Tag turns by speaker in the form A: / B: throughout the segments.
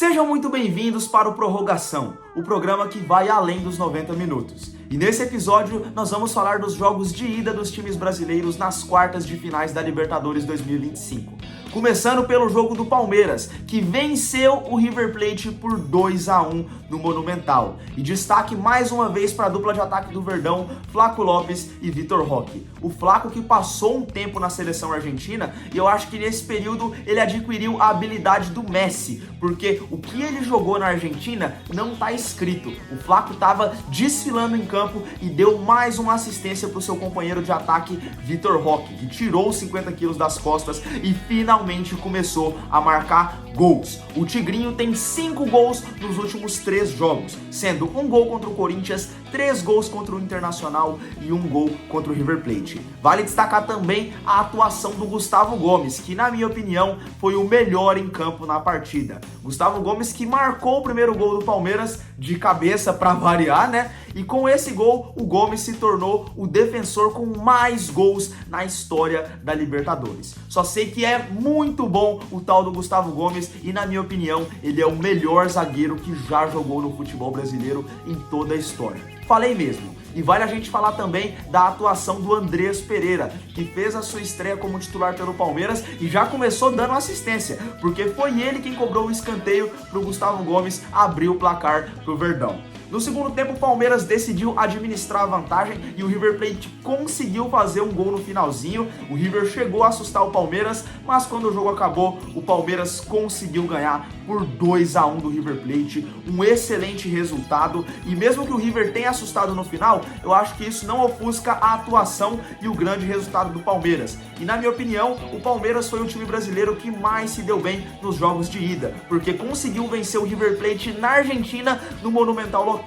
A: Sejam muito bem-vindos para o Prorrogação, o programa que vai além dos 90 minutos. E nesse episódio nós vamos falar dos jogos de ida dos times brasileiros nas quartas de finais da Libertadores 2025. Começando pelo jogo do Palmeiras, que venceu o River Plate por 2-1 no Monumental. E destaque mais uma vez para a dupla de ataque do Verdão, Flaco Lopes e Vitor Roque. O Flaco que passou um tempo na seleção argentina e eu acho que nesse período ele adquiriu a habilidade do Messi, porque o que ele jogou na Argentina não está escrito. O Flaco estava desfilando em campo e deu mais uma assistência para o seu companheiro de ataque, Vitor Roque, que tirou os 50 quilos das costas e finalmente começou a marcar gols. O Tigrinho tem 5 gols nos últimos 3 jogos, sendo um gol contra o Corinthians, 3 gols contra o Internacional e 1 gol contra o River Plate. Vale destacar também a atuação do Gustavo Gomes, que na minha opinião foi o melhor em campo na partida. Gustavo Gomes que marcou o primeiro gol do Palmeiras de cabeça para variar, né? E com esse gol, o Gomes se tornou o defensor com mais gols na história da Libertadores. Só sei que é muito bom o tal do Gustavo Gomes e, na minha opinião, ele é o melhor zagueiro que já jogou no futebol brasileiro em toda a história. Falei mesmo. E vale a gente falar também da atuação do Andrés Pereira, que fez a sua estreia como titular pelo Palmeiras e já começou dando assistência, porque foi ele quem cobrou o escanteio para o Gustavo Gomes abrir o placar para o Verdão. No segundo tempo, o Palmeiras decidiu administrar a vantagem e o River Plate conseguiu fazer um gol no finalzinho. O River chegou a assustar o Palmeiras, mas quando o jogo acabou, o Palmeiras conseguiu ganhar por 2-1 do River Plate. Um excelente resultado e mesmo que o River tenha assustado no final, eu acho que isso não ofusca a atuação e o grande resultado do Palmeiras. E na minha opinião, o Palmeiras foi o time brasileiro que mais se deu bem nos jogos de ida, porque conseguiu vencer o River Plate na Argentina no Monumental lotado.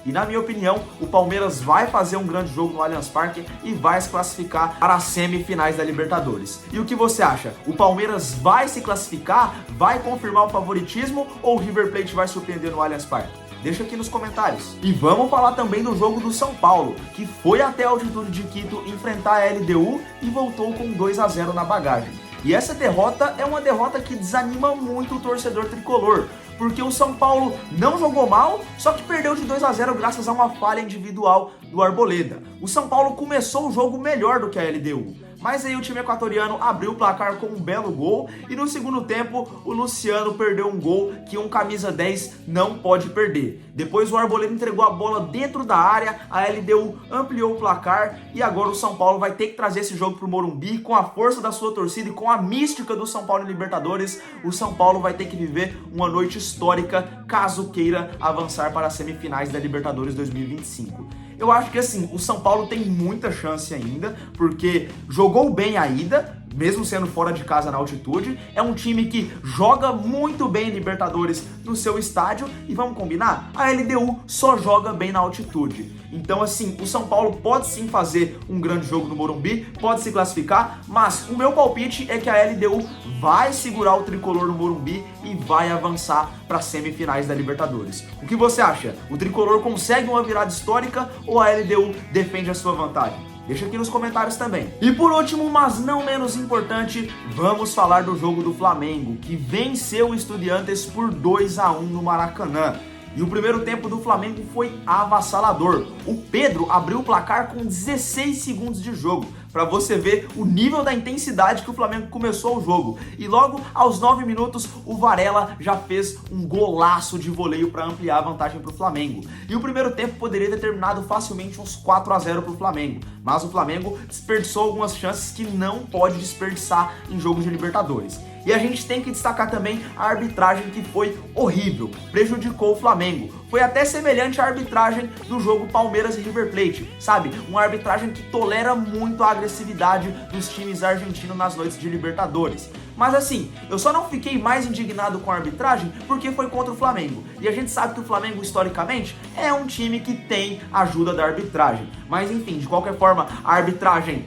A: E na minha opinião, o Palmeiras vai fazer um grande jogo no Allianz Parque e vai se classificar para as semifinais da Libertadores. E o que você acha? O Palmeiras vai se classificar? Vai confirmar o favoritismo ou o River Plate vai surpreender no Allianz Parque? Deixa aqui nos comentários. E vamos falar também do jogo do São Paulo, que foi até a altitude de Quito enfrentar a LDU e voltou com 2-0 na bagagem. E essa derrota é uma derrota que desanima muito o torcedor tricolor, porque o São Paulo não jogou mal, só que perdeu de 2-0 graças a uma falha individual do Arboleda. O São Paulo começou o jogo melhor do que a LDU, mas aí o time equatoriano abriu o placar com um belo gol e no segundo tempo o Luciano perdeu um gol que um camisa 10 não pode perder. Depois o Arboleda entregou a bola dentro da área, a LDU ampliou o placar e agora o São Paulo vai ter que trazer esse jogo para o Morumbi com a força da sua torcida e com a mística do São Paulo em Libertadores. O São Paulo vai ter que viver uma noite histórica caso queira avançar para as semifinais da Libertadores 2025. Eu acho que assim, o São Paulo tem muita chance ainda, porque jogou bem a ida, mesmo sendo fora de casa na altitude. É um time que joga muito bem Libertadores no seu estádio e vamos combinar, a LDU só joga bem na altitude. Então assim, o São Paulo pode sim fazer um grande jogo no Morumbi, pode se classificar, mas o meu palpite é que a LDU vai segurar o tricolor no Morumbi e vai avançar para as semifinais da Libertadores. O que você acha? O tricolor consegue uma virada histórica ou a LDU defende a sua vantagem? Deixa aqui nos comentários também. E por último, mas não menos importante, vamos falar do jogo do Flamengo, que venceu o Estudiantes por 2-1 no Maracanã. E o primeiro tempo do Flamengo foi avassalador. O Pedro abriu o placar com 16 segundos de jogo, para você ver o nível da intensidade que o Flamengo começou o jogo. E logo aos 9 minutos, o Varela já fez um golaço de voleio para ampliar a vantagem para o Flamengo. E o primeiro tempo poderia ter terminado facilmente uns 4-0 para o Flamengo, mas o Flamengo desperdiçou algumas chances que não pode desperdiçar em jogos de Libertadores. E a gente tem que destacar também a arbitragem, que foi horrível, prejudicou o Flamengo. Foi até semelhante à arbitragem do jogo Palmeiras e River Plate, sabe? Uma arbitragem que tolera muito a agressividade dos times argentinos nas noites de Libertadores. Mas assim, eu só não fiquei mais indignado com a arbitragem porque foi contra o Flamengo. E a gente sabe que o Flamengo, historicamente, é um time que tem ajuda da arbitragem. Mas enfim, de qualquer forma, a arbitragem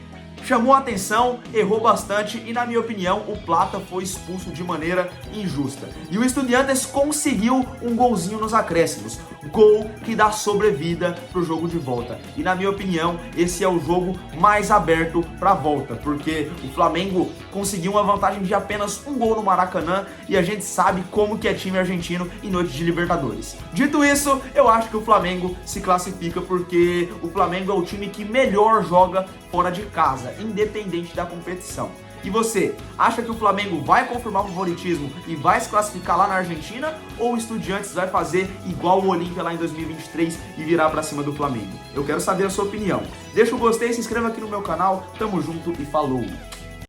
A: chamou a atenção, errou bastante e, na minha opinião, o Plata foi expulso de maneira injusta. E o Estudiantes conseguiu um golzinho nos acréscimos, gol que dá sobrevida pro jogo de volta. E, na minha opinião, esse é o jogo mais aberto pra volta, porque o Flamengo conseguiu uma vantagem de apenas um gol no Maracanã e a gente sabe como que é time argentino em noite de Libertadores. Dito isso, eu acho que o Flamengo se classifica porque o Flamengo é o time que melhor joga fora de casa, independente da competição. E você, acha que o Flamengo vai confirmar o favoritismo e vai se classificar lá na Argentina? Ou o Estudiantes vai fazer igual o Olímpia lá em 2023 e virar pra cima do Flamengo? Eu quero saber a sua opinião. Deixa o gostei, se inscreva aqui no meu canal, tamo junto e falou!